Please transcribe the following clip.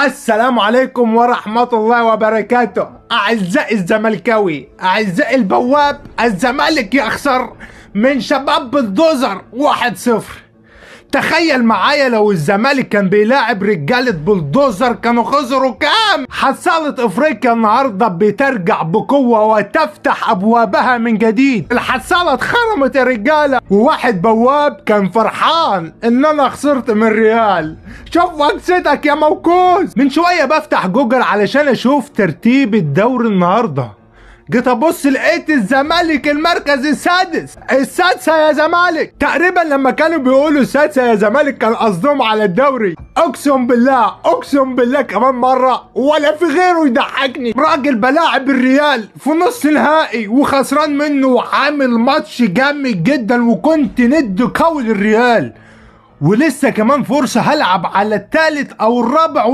السلام عليكم ورحمة الله وبركاته. أعزائي الزملكاوي، أعزائي البواب، الزمالك يخسر من شباب بلدوزر 1-0. تخيل معايا لو الزمالك كان بيلاعب رجالة بلدوزر كانوا خسروا كام؟ حصالة افريقيا النهاردة بترجع بقوة وتفتح ابوابها من جديد. الحصالة اتخرمت يا رجالة، وواحد بواب كان فرحان ان انا خسرت من ريال. شوف وكستك يا موكوس. من شوية بفتح جوجل علشان اشوف ترتيب الدوري النهاردة، جيت ابص لقيت الزمالك المركز السادسة يا زمالك. تقريبا لما كانوا بيقولوا السادسة يا زمالك كان قصدهم على الدوري. اقسم بالله كمان مرة ولا في غيره يضحكني. راجل بلاعب الريال في نص نهائي وخسران منه وعامل ماتش جامد جدا، وكنت ند قوي للريال، ولسه كمان فرصة هلعب على الثالث او الرابع